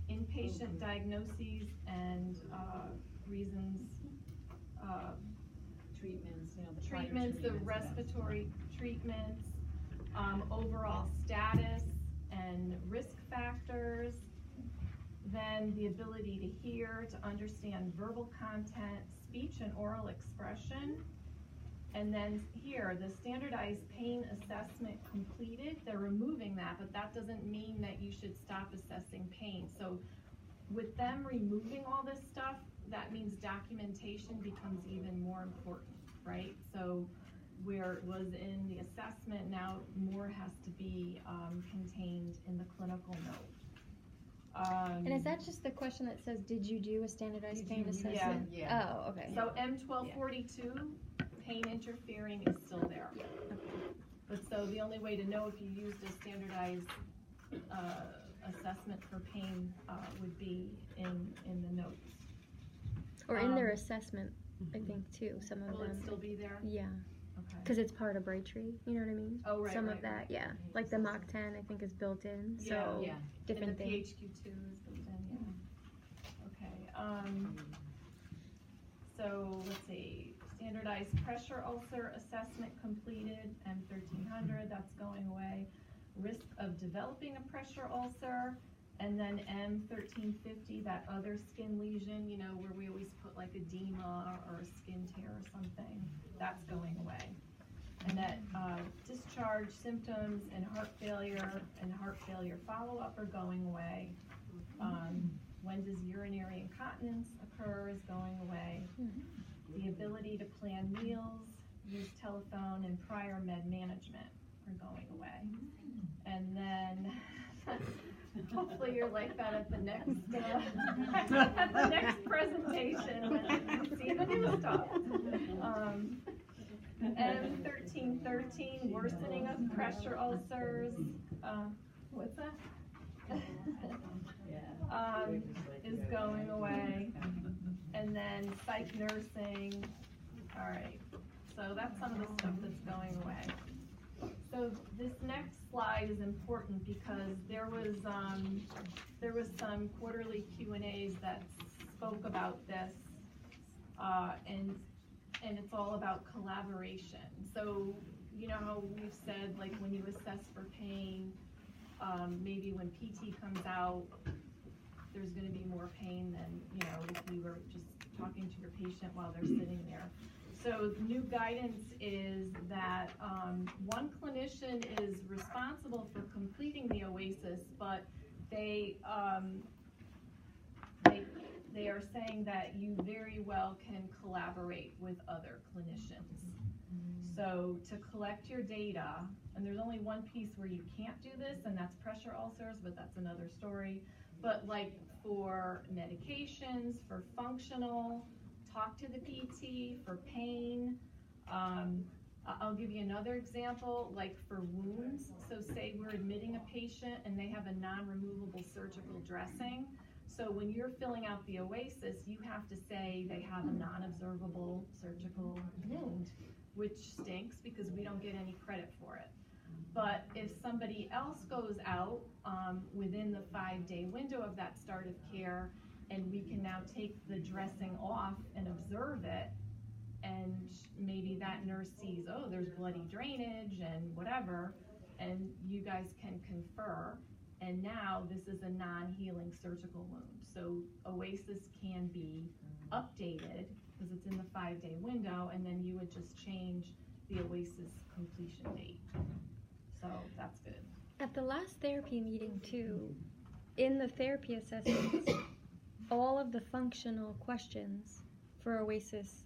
inpatient diagnoses and reasons, treatments, you know, the treatments, the respiratory treatments, overall status and risk factors, then the ability to hear, to understand verbal content, speech and oral expression, and then here, the standardized pain assessment completed, they're removing that, but that doesn't mean that you should stop assessing pain. So with them removing all this stuff, that means documentation becomes even more important, right? So where it was in the assessment, now more has to be contained in the clinical note. And is that just the question that says, did you do a standardized pain assessment? Yeah. Oh, okay. So M1242, pain interfering is still there. Yeah. But so the only way to know if you used a standardized assessment for pain would be in the notes. Or in their assessment, I think, too, some of them. Will it still be there? Yeah. Okay. Because it's part of Braintree, you know what I mean? Oh, right, Some right, of that, right. yeah. Like the Mach 10, I think, is built in. So Yeah. different and the things. PHQ2 is built in, yeah. Okay. So let's see. Standardized pressure ulcer assessment completed, M1300, that's going away. Risk of developing a pressure ulcer, and then M1350, that other skin lesion, you know, where we always put like edema or a skin tear or something, that's going away. And that discharge symptoms and heart failure follow-up are going away. When does urinary incontinence occur is going away. The ability to plan meals, use telephone, and prior med management are going away. And then hopefully you're like that at the next presentation when you see the new stuff. M1313, worsening of pressure ulcers. What's that? Is going away. And then psych nursing. All right. So that's some of the stuff that's going away. So this next slide is important because there was some quarterly Q&As that spoke about this, and it's all about collaboration. So you know how we've said, like, when you assess for pain, maybe when PT comes out, there's going to be more pain than, you know, if you were just talking to your patient while they're sitting there. So the new guidance is that one clinician is responsible for completing the Oasis, but they are saying that you very well can collaborate with other clinicians. So to collect your data, and there's only one piece where you can't do this, and that's pressure ulcers, but that's another story. But like for medications, for functional, talk to the PT, for pain. I'll give you another example, like for wounds. So say we're admitting a patient and they have a non-removable surgical dressing. So when you're filling out the Oasis, you have to say they have a non-observable surgical wound, which stinks because we don't get any credit for it. But if somebody else goes out within the 5-day window of that start of care, and we can now take the dressing off and observe it, and maybe that nurse sees, oh, there's bloody drainage and whatever, and you guys can confer, and now this is a non-healing surgical wound. So Oasis can be updated because it's in the 5-day window, and then you would just change the Oasis completion date. So that's good. At the last therapy meeting too, in the therapy assessments, all of the functional questions for Oasis,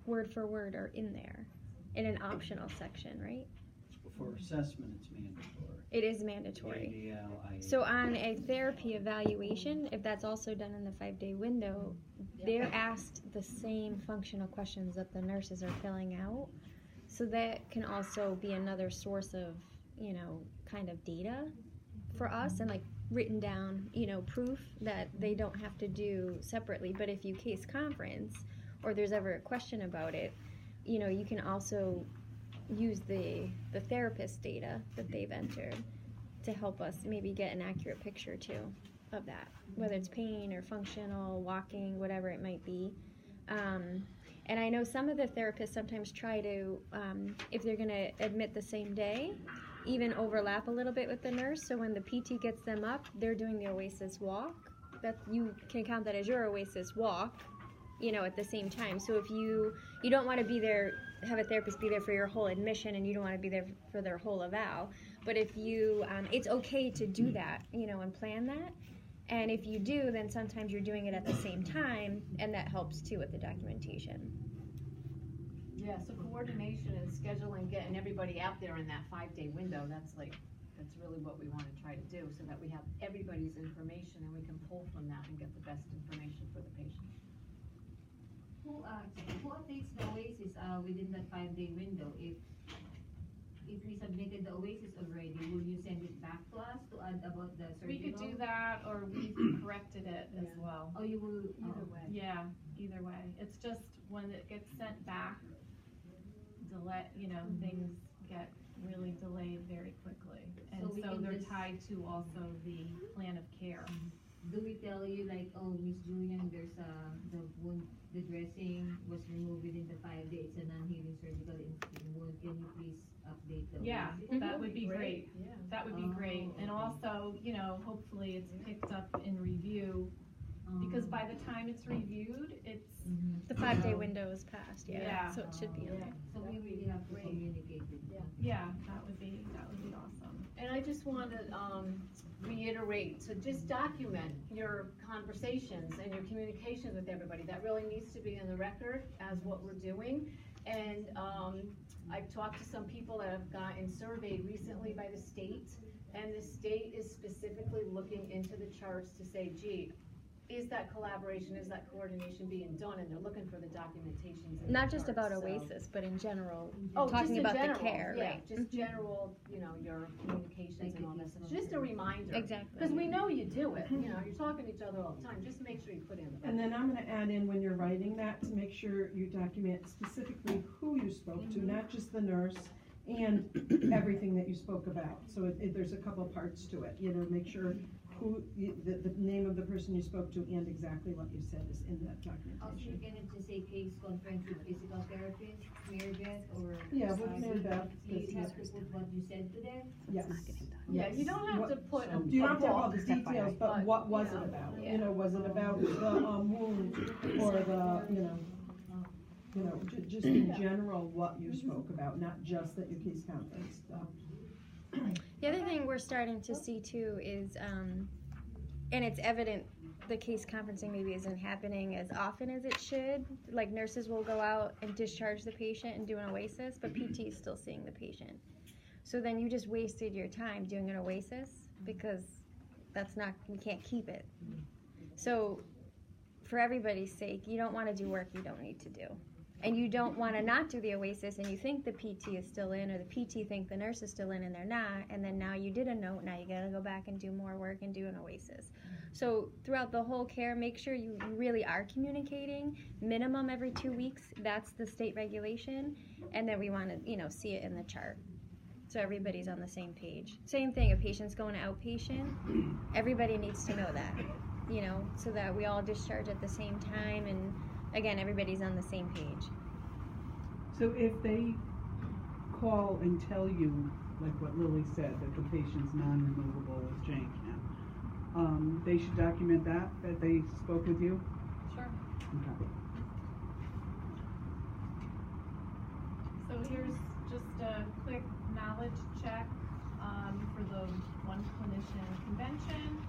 word for word, are in there in an optional section, right? For assessment, it's mandatory. It is mandatory. ADL, So on a therapy evaluation, if that's also done in the 5-day window, they're asked the same functional questions that the nurses are filling out. So that can also be another source of, you know, kind of data for us, and like written down, you know, proof that they don't have to do separately. But if you case conference or there's ever a question about it, you know, you can also use the therapist data that they've entered to help us maybe get an accurate picture too of that, whether it's pain or functional, walking, whatever it might be. And I know some of the therapists sometimes try to, if they're going to admit the same day, even overlap a little bit with the nurse. So when the PT gets them up, they're doing the Oasis walk. That you can count that as your Oasis walk, at the same time. So if you don't want to be there, have a therapist be there for your whole admission, and you don't want to be there for their whole eval. But if you, it's okay to do that, and plan that. And if you do, then sometimes you're doing it at the same time, and that helps too with the documentation. Yeah, so coordination and scheduling, getting everybody out there in that 5-day window, that's really what we want to try to do, so that we have everybody's information and we can pull from that and get the best information for the patient. Who updates the Oasis within that 5-day window? If we submitted the Oasis already, will you send it back to us to add about the surgical? We could do that, or we've corrected it as well. Oh, you will, either way. Yeah, either way. It's just when it gets sent back, things get really delayed very quickly. And so they're tied to also the plan of care. Do we tell you like, oh, Miss Julian, there's the dressing was removed within the 5 days, a non-healing surgical wound. Can you please update the Oasis? That would be great. Yeah. That would be great. And also, hopefully it's picked up in review, because by the time it's reviewed, it's The 5-day window is passed, so it should be in there. So we really have to communicate with them. Yeah, that would be awesome. And I just want to reiterate to just document your conversations and your communications with everybody. That really needs to be in the record as what we're doing. And I've talked to some people that have gotten surveyed recently by the state, and the state is specifically looking into the charts to say, gee, is that collaboration, is that coordination being done? And they're looking for the documentations. in Not the just charts, about so. Oasis, but in general, Oh, just talking in about general, the care, yeah, right? just general, your communications and all that stuff. Just a reminder. Exactly. Because we know you do it, you're talking to each other all the time. Just make sure you put in the. And then I'm gonna add in, when you're writing that, to make sure you document specifically who you spoke to, not just the nurse, and everything that you spoke about. So there's a couple parts to it, make sure the name of the person you spoke to and exactly what you said is in that Also, you documentation. can just say case conference with physical therapist, Meredith, or. Yeah, with Meredith. You have to put what you said to them. Yes. Yeah, you don't have to put. You don't have to have all the book, details, but what was it about? Was it about the wound, or just in general what you spoke about, not just at your case conference. The other thing we're starting to see too is, and it's evident the case conferencing maybe isn't happening as often as it should. Like nurses will go out and discharge the patient and do an Oasis, but PT is still seeing the patient. So then you just wasted your time doing an Oasis, because we can't keep it. So for everybody's sake, you don't want to do work you don't need to do. And you don't want to not do the Oasis, and you think the PT is still in, or the PT think the nurse is still in and they're not, and then now you did a note, now you got to go back and do more work and do an Oasis. So throughout the whole care, make sure you really are communicating, minimum every 2 weeks. That's the state regulation, and then we want to see it in the chart, so everybody's on the same page. Same thing, a patient's going to outpatient, everybody needs to know that, so that we all discharge at the same time, and again, everybody's on the same page. So if they call and tell you, like what Lily said, that the patient's non-removable, as Jane can, they should document that they spoke with you? Sure. Okay. So here's just a quick knowledge check for the One Clinician Convention.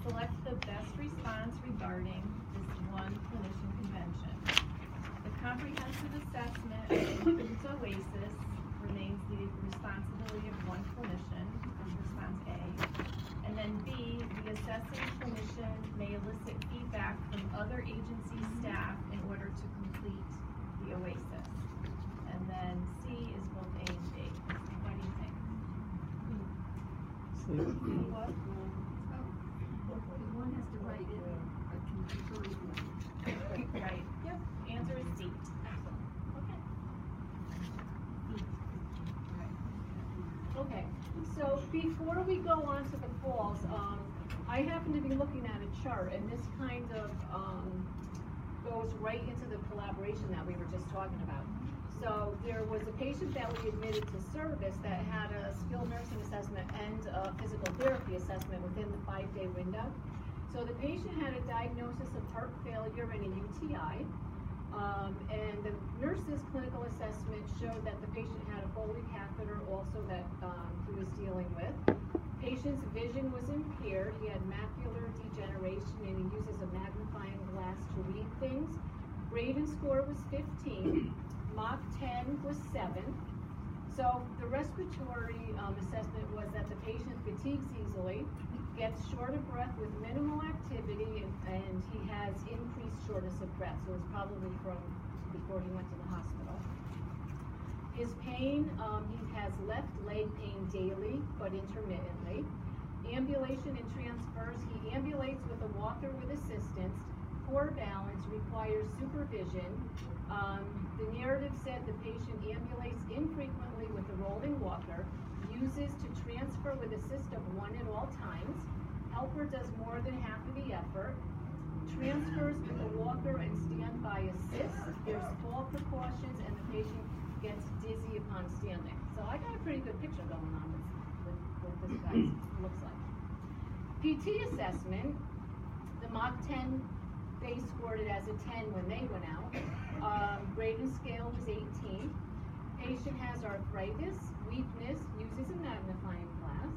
Select the best response regarding this One Clinician Convention. The comprehensive assessment includes Oasis, remains the responsibility of one clinician, that's response A. And then B, the assessing clinician may elicit feedback from other agency staff in order to complete the Oasis. And then C is both A and B. What do you think? What? One has to write it, or Right. Yep. Answer is D. Okay. Okay, so before we go on to the falls, I happen to be looking at a chart, and this kind of goes right into the collaboration that we were just talking about. So there was a patient that we admitted to service that had a skilled nursing assessment and a physical therapy assessment within the 5-day window. So the patient had a diagnosis of heart failure and a UTI. And the nurse's clinical assessment showed that the patient had a Foley catheter also that he was dealing with. Patient's vision was impaired. He had macular degeneration and he uses a magnifying glass to read things. Braden score was 15. Mach 10 was 7. So the respiratory assessment was that the patient fatigues easily, gets short of breath with minimal activity, and he has increased shortness of breath. So it's probably from before he went to the hospital. His pain, he has left leg pain daily, but intermittently. Ambulation and transfers, he ambulates with a walker with assistance. Poor balance, requires supervision. The narrative said the patient ambulates infrequently with a rolling walker, uses to transfer with assist of 1 at all times. Helper does more than half of the effort. Transfers with a walker and standby assist. There's fall precautions and the patient gets dizzy upon standing. So I got a pretty good picture going on with what this guy looks like. PT assessment, the Mach 10, they scored it as a 10 when they went out. Braden scale was 18. Patient has arthritis, weakness, uses a magnifying glass.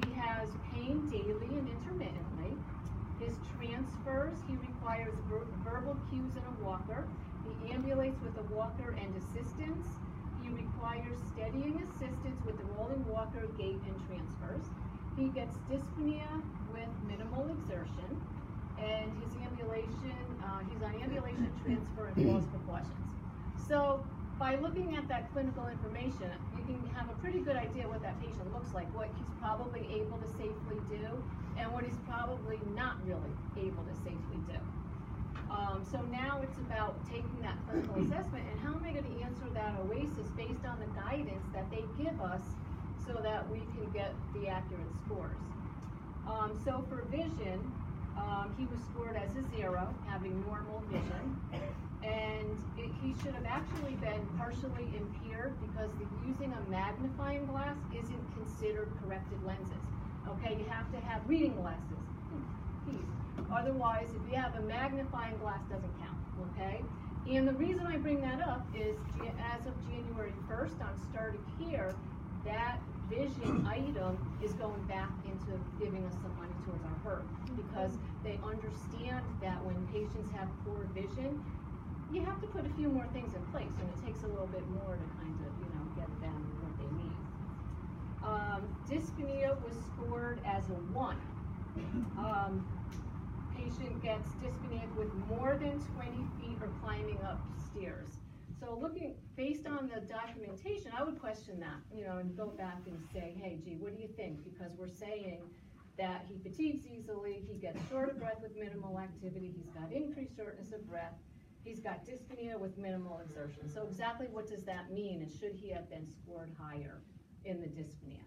He has pain daily and intermittently. His transfers, he requires verbal cues and a walker. He ambulates with a walker and assistance. He requires steadying assistance with the rolling walker, gait, and transfers. He gets dyspnea with minimal exertion. And his ambulation, he's on ambulation, transfer, and falls precautions. So by looking at that clinical information, you can have a pretty good idea what that patient looks like, what he's probably able to safely do, and what he's probably not really able to safely do. So now it's about taking that clinical assessment and how am I going to answer that Oasis based on the guidance that they give us so that we can get the accurate scores. So for vision, he was scored as a 0, having normal vision, and he should have actually been partially impaired because using a magnifying glass isn't considered corrected lenses. Okay, you have to have reading glasses. Otherwise, if you have a magnifying glass, doesn't count. Okay, and the reason I bring that up is as of January 1st on Start of Care, that vision item is going back into giving us some money towards our HERB because they understand that when patients have poor vision, you have to put a few more things in place, and it takes a little bit more to kind of, get them what they need. Dyspnea was scored as a 1. Patient gets dyspneic with more than 20 feet or climbing upstairs. So looking, based on the documentation, I would question that, and go back and say, hey, gee, what do you think? Because we're saying that he fatigues easily, he gets short of breath with minimal activity, he's got increased shortness of breath, he's got dyspnea with minimal exertion. So exactly what does that mean, and should he have been scored higher in the dyspnea?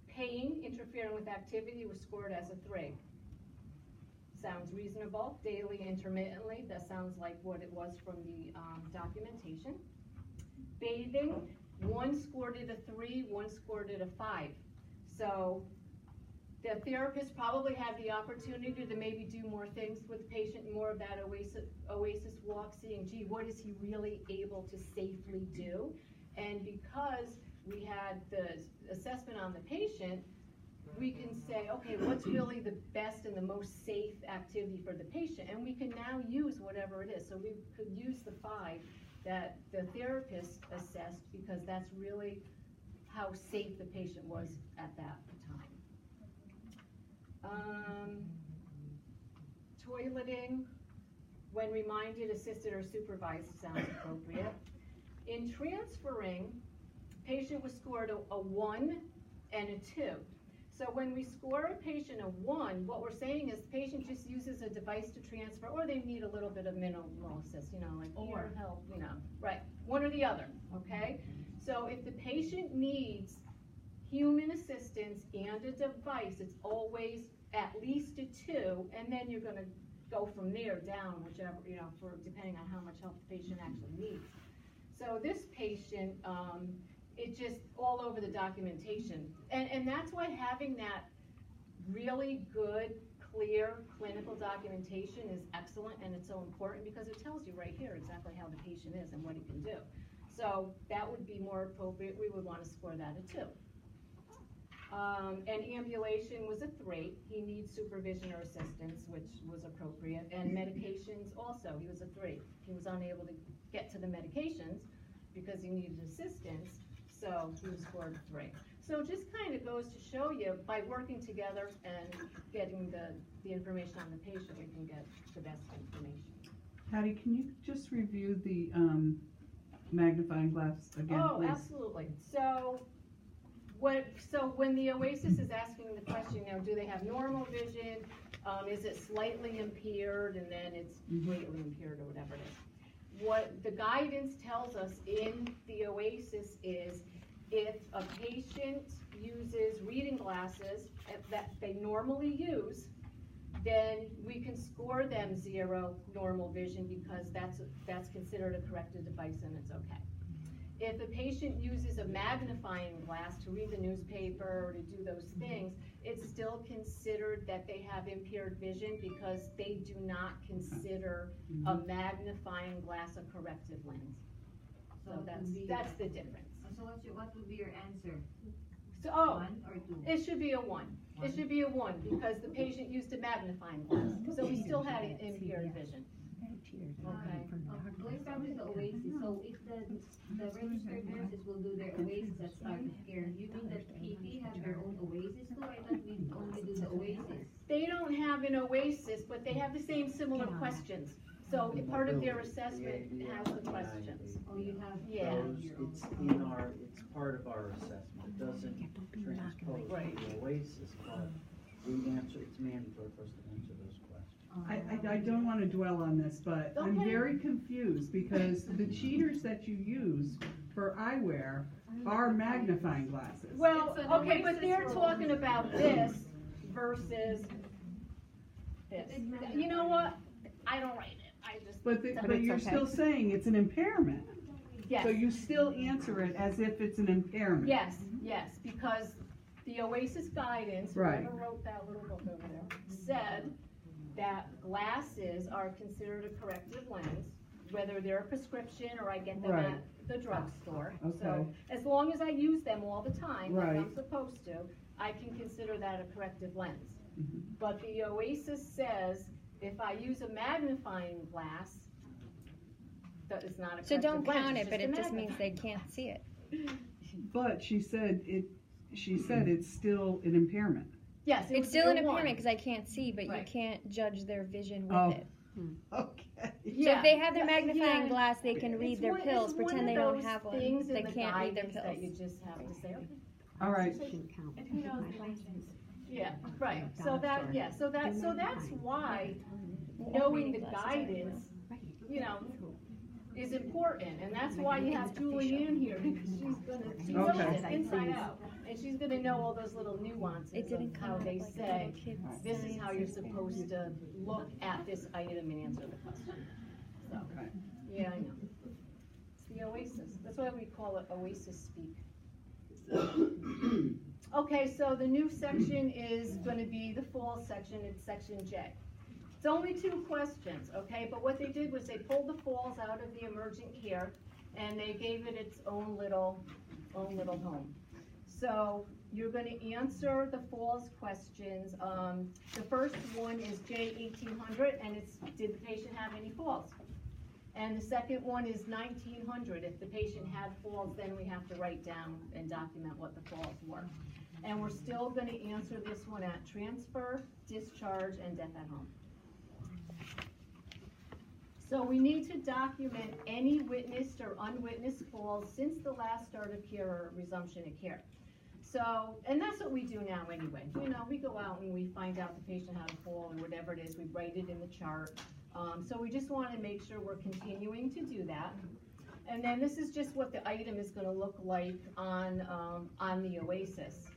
Pain interfering with activity was scored as a 3. Sounds reasonable, daily, intermittently. That sounds like what it was from the documentation. Bathing, 1 scored it a 3, 1 scored it a 5. So the therapist probably had the opportunity to maybe do more things with the patient, more of that Oasis walk, seeing, gee, what is he really able to safely do? And because we had the assessment on the patient, we can say, okay, what's really the best and the most safe activity for the patient? And we can now use whatever it is. So we could use the 5 that the therapist assessed because that's really how safe the patient was at that time. Toileting, when reminded, assisted, or supervised sounds appropriate. In transferring, patient was scored a 1 and a 2. So when we score a patient a 1, what we're saying is the patient just uses a device to transfer, or they need a little bit of minimal assist, like ear help, right, one or the other, okay? So if the patient needs human assistance and a device, it's always at least a 2, and then you're gonna go from there down, whichever, for depending on how much help the patient actually needs. So this patient, it just all over the documentation. And that's why having that really good, clear clinical documentation is excellent, and it's so important because it tells you right here exactly how the patient is and what he can do. So that would be more appropriate. We would want to score that a 2. And ambulation was a 3. He needs supervision or assistance, which was appropriate. And medications also, he was a 3. He was unable to get to the medications because he needed assistance, so he was scored a 3. So it just kind of goes to show you, by working together and getting the information on the patient, we can get the best information. Patty, can you just review the magnifying glass again, Oh, please? absolutely. So when the Oasis is asking the question, do they have normal vision? Is it slightly impaired, and then it's greatly impaired, or whatever it is? What the guidance tells us in the Oasis is, if a patient uses reading glasses that they normally use, then we can score them 0 normal vision, because that's considered a corrected device and it's okay. If a patient uses a magnifying glass to read the newspaper or to do those things, it's still considered that they have impaired vision, because they do not consider a magnifying glass a corrective lens. So that's the difference. So what would be your answer? So, 1 or 2? it should be a 1. It should be a 1, because the patient used a magnifying glass, so he still had impaired vision. Okay. Going back to the Oasis, so if the registered nurses will do their Oasis at start of care, you mean that PT have their own Oasis too? I thought we only do the Oasis. They don't have an Oasis, but they have the same similar questions. So part of their assessment has the questions. Oh, you have. Yeah. It's part of our assessment. It doesn't transpose Right. the Oasis, but it's mandatory for us to answer those questions. I don't want to dwell on this, but I'm Okay. very confused, because the cheaters that you use for eyewear are magnifying glasses. Well, It's an okay, but Oasis they're rule. talking about this versus this. You know what? I don't write it. I just. But you're still saying it's an impairment. Yes. So you still answer it as if it's an impairment. Yes, because the Oasis guidance, Right. whoever wrote that little book over there, said that glasses are considered a corrective lens, whether they're a prescription or I get them Right. at the drugstore. Okay. So as long as I use them all the time, like I'm Right. supposed to, I can consider that a corrective lens. Mhm. But the Oasis says, if I use a magnifying glass, that is not a corrective So don't lens, count it's it, but just a it just means they magnifying. can't see it. But she said it's still an impairment. Yes, it would It's still be an a one. impairment because I can't see, but Right. you can't judge their vision with Oh. it. Okay. So Yeah, if they have their yeah, magnifying yeah. glass, they can read It's their one- pills, it's one pretend of they don't those have one. things in They the can't read their guidance that you pills. just have to say, okay. All right. And who knows the reasons? Yeah, right, so that's why knowing the guidance, is important, and that's why you have Julie in here, because she knows Okay. it inside out, and she's gonna know all those little It nuances didn't of come how out they like say, little kids. this is how you're supposed to look at this item and answer the question. So, Okay. yeah, I know. It's the Oasis, that's why we call it Oasis speak. Okay, so the new section is gonna be the fall section, it's section J. It's only 2 questions, okay, but what they did was they pulled the falls out of the emergent care, and they gave it its own little home. So, you're gonna answer the falls questions, the first one is J 1800, and it's, did the patient have any falls? And the second one is 1900, if the patient had falls, then we have to write down and document what the falls were. And we're still gonna answer this one at transfer, discharge, and death at home. So we need to document any witnessed or unwitnessed falls since the last start of care or resumption of care. So, and that's what we do now anyway. We go out and we find out the patient had a fall or whatever it is, we write it in the chart. So we just wanna make sure we're continuing to do that. And then this is just what the item is gonna look like on the Oasis.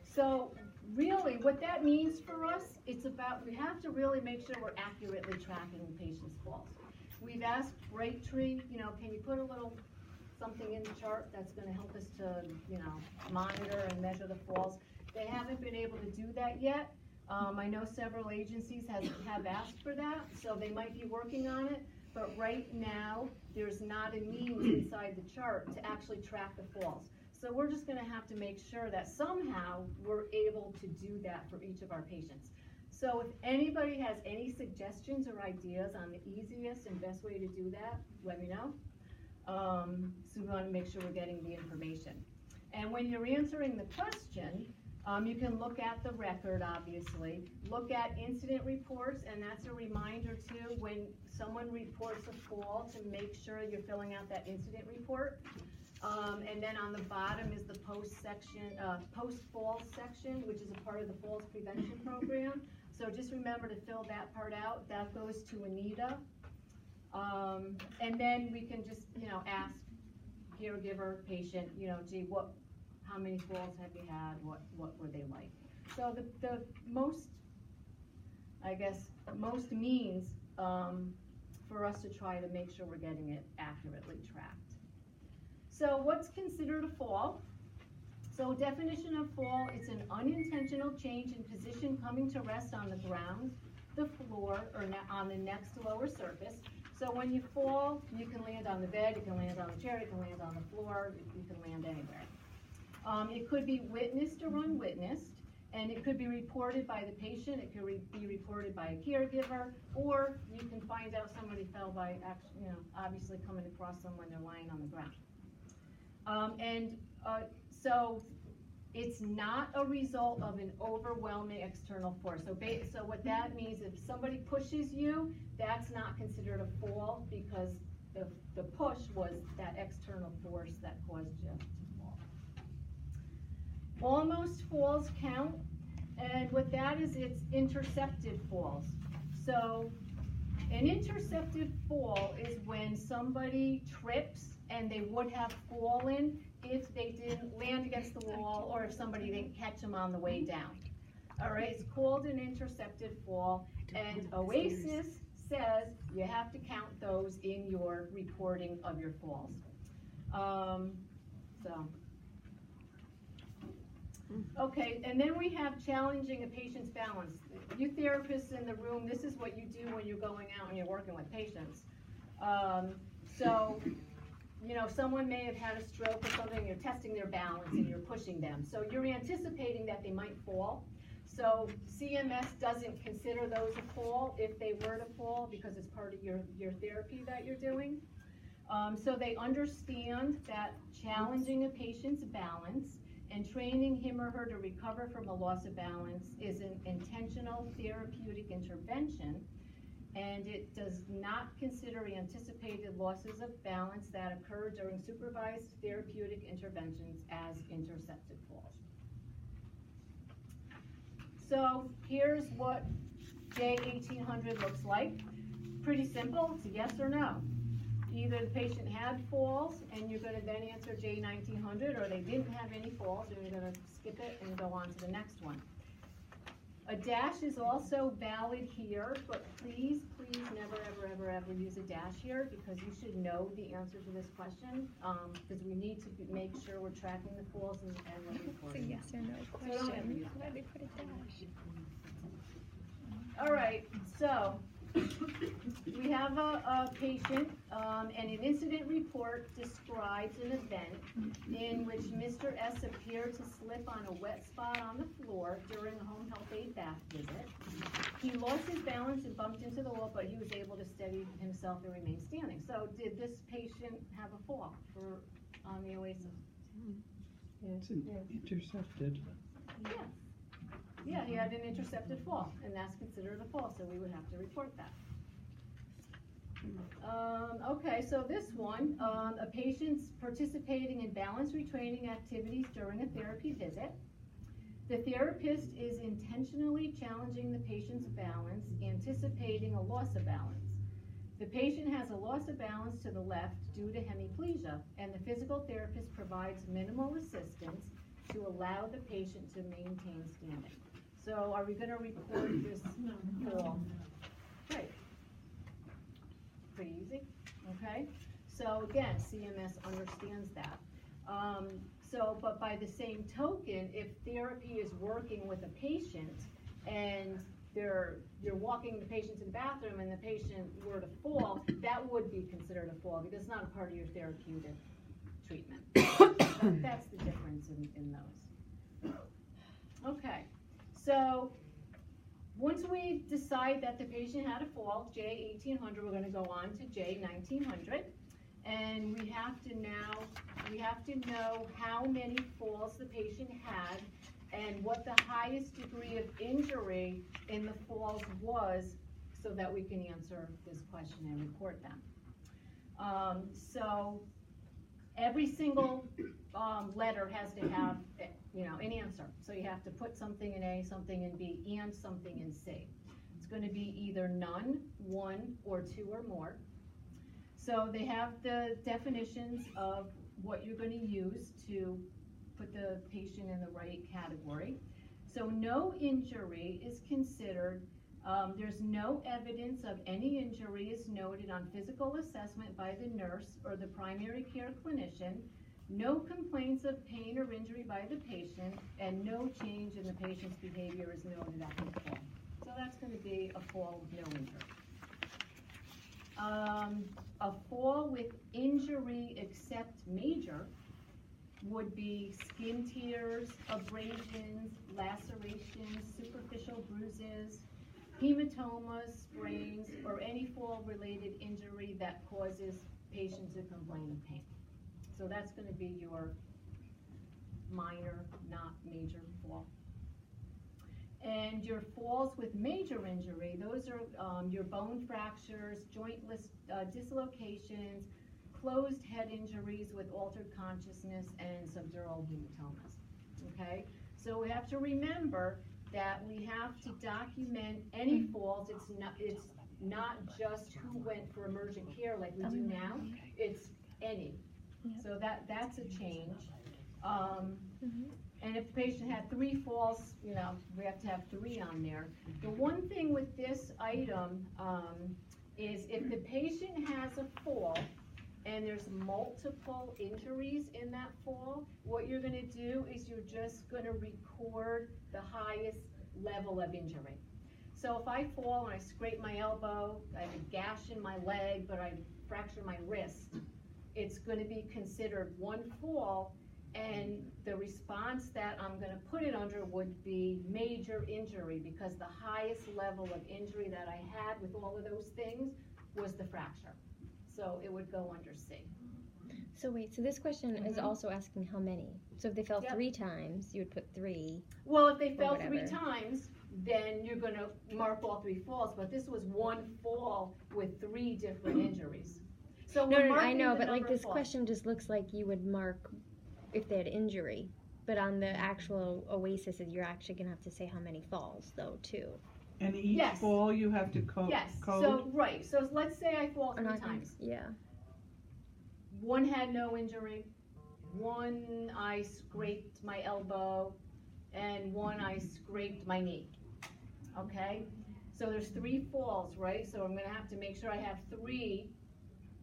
So really, what that means for us, it's about, we have to really make sure we're accurately tracking the patient's falls. We've asked Brightree, can you put a little something in the chart that's gonna help us to, monitor and measure the falls? They haven't been able to do that yet. I know several agencies have asked for that, so they might be working on it, but right now, there's not a means inside the chart to actually track the falls. So we're just gonna have to make sure that somehow we're able to do that for each of our patients. So if anybody has any suggestions or ideas on the easiest and best way to do that, let me know. So we wanna make sure we're getting the information. And when you're answering the question, you can look at the record, obviously, look at incident reports, and that's a reminder too, when someone reports a fall, to make sure you're filling out that incident report. And then on the bottom is the post-fall section, which is a part of the falls prevention program. So just remember to fill that part out. That goes to Anita. And then we can just, ask caregiver, patient, gee, how many falls have you had? What were they like? So the most, I guess, most means for us to try to make sure we're getting it accurately tracked. So what's considered a fall? So definition of fall, it's an unintentional change in position coming to rest on the ground, the floor, or on the next lower surface. So when you fall, you can land on the bed, you can land on the chair, you can land on the floor, you can land anywhere. It could be witnessed or unwitnessed, and it could be reported by the patient, it could be reported by a caregiver, or you can find out somebody fell by, obviously coming across them when they're lying on the ground. So it's not a result of an overwhelming external force. So what that means, if somebody pushes you, that's not considered a fall, because the push was that external force that caused you to fall. Almost falls count, and what that is, it's intercepted falls. So an intercepted fall is when somebody trips and they would have fallen if they didn't land against the wall or if somebody didn't catch them on the way down. All right, it's called an intercepted fall, and Oasis says you have to count those in your reporting of your falls. Okay, and then we have challenging a patient's balance. You therapists in the room, this is what you do when you're going out and you're working with patients. Someone may have had a stroke or something, you're testing their balance and you're pushing them. So you're anticipating that they might fall. So CMS doesn't consider those a fall if they were to fall, because it's part of your therapy that you're doing. So they understand that challenging a patient's balance and training him or her to recover from a loss of balance is an intentional therapeutic intervention, and it does not consider anticipated losses of balance that occur during supervised therapeutic interventions as intercepted falls. So here's what J1800 looks like. Pretty simple, it's a yes or no. Either the patient had falls and you're going to then answer J1900, or they didn't have any falls and you're going to skip it and go on to the next one. A dash is also valid here, but please never, ever, ever use a dash here, because you should know the answer to this question, because we need to make sure we're tracking the falls and we're recording. It's a yes or no So question. Why they put a dash? All right, so we have a patient, and an incident report describes an event in which Mr. S appeared to slip on a wet spot on the floor during a home health aide bath visit. He lost his balance and bumped into the wall, but he was able to steady himself and remain standing. So did this patient have a fall on the Oasis? It's intercepted. Yeah. Yeah, he had an intercepted fall, and that's considered a fall, so we would have to report that. Okay, so this one, a patient's participating in balance retraining activities during a therapy visit. The therapist is intentionally challenging the patient's balance, anticipating a loss of balance. The patient has a loss of balance to the left due to hemiplegia, and the physical therapist provides minimal assistance to allow the patient to maintain standing. So are we gonna record this fall? Right. Pretty easy, okay? So again, CMS understands that. But by the same token, if therapy is working with a patient and you're walking the patient to the bathroom and the patient were to fall, that would be considered a fall because it's not a part of your therapeutic treatment. That's the difference in those. Okay, so once we decide that the patient had a fall, J1800, we're going to go on to J1900. And we have to know how many falls the patient had and what the highest degree of injury in the falls was so that we can answer this question and report them. So every single letter has to have an answer. So you have to put something in A, something in B, and something in C. It's going to be either none, one, or two or more. So they have the definitions of what you're going to use to put the patient in the right category. So no injury is considered, there's no evidence of any injury is noted on physical assessment by the nurse or the primary care clinician, no complaints of pain or injury by the patient, and no change in the patient's behavior is noted after the fall. So that's going to be a fall with no injury. A fall with injury except major would be skin tears, abrasions, lacerations, superficial bruises, hematomas, sprains, or any fall-related injury that causes patient to complain of pain. So that's going to be your minor, not major fall. And your falls with major injury, those are your bone fractures, joint dislocations, closed head injuries with altered consciousness, and subdural hematomas, okay? So we have to remember that we have to document any falls. It's not just who went for emergent care like we do now, it's any. So that's a change. And if the patient had 3 falls, we have to have 3 on there. The one thing with this item is if the patient has a fall and there's multiple injuries in that fall, what you're going to do is you're just going to record the highest level of injury. So if I fall and I scrape my elbow, I have a gash in my leg, but I fracture my wrist, it's going to be considered one fall, and the response that I'm going to put it under would be major injury, because the highest level of injury that I had with all of those things was the fracture. So it would go under C. So wait, so this question is also asking how many. So if they fell 3 times, you would put 3. Well, if they fell 3 times, then you're going to mark all 3 falls, but this was one fall with 3 different injuries. So No, I know, but like this question just looks like you would mark if they had injury, but on the actual Oasis, you're actually going to have to say how many falls, though, too. And each fall you have to code? Yes, so, right, so let's say I fall 3 times. Yeah. 1 had no injury, 1 I scraped my elbow, and 1 I scraped my knee, okay? So there's 3 falls, right? So I'm going to have to make sure I have 3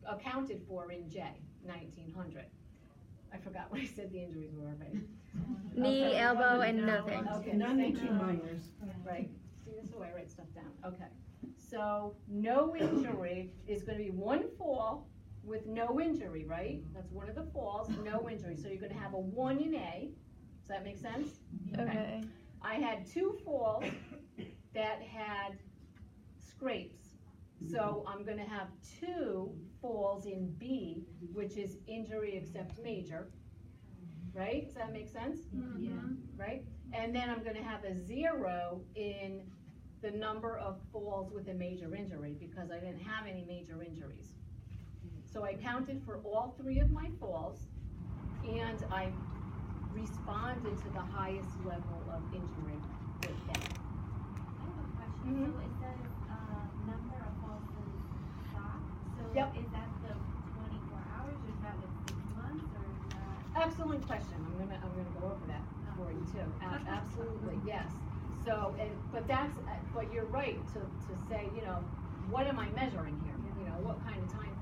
accounted for in J, 1900. I forgot what I said the injuries were already. Knee, elbow, and nothing. Okay, None and 2 minors. Right. See, this is the way I write stuff down. Okay. So no injury is going to be 1 fall with no injury, right? That's one of the falls, no injury. So you're going to have a 1 in A. Does that make sense? Okay. I had 2 falls that had scrapes. So I'm going to have 2 falls in B, which is injury except major, right? Does that make sense? Yeah. Right? And then I'm going to have a 0 in the number of falls with a major injury because I didn't have any major injuries. So I counted for all 3 of my falls, and I responded to the highest level of injury with that. I have a question. So is the number of falls in sock Yep. is that the 24 hours, or is that with 6 months, or is that? Excellent question. I'm gonna go over that for you too. Absolutely, yes. So, but you're right to say, you know, what am I measuring here? You know, what kind of time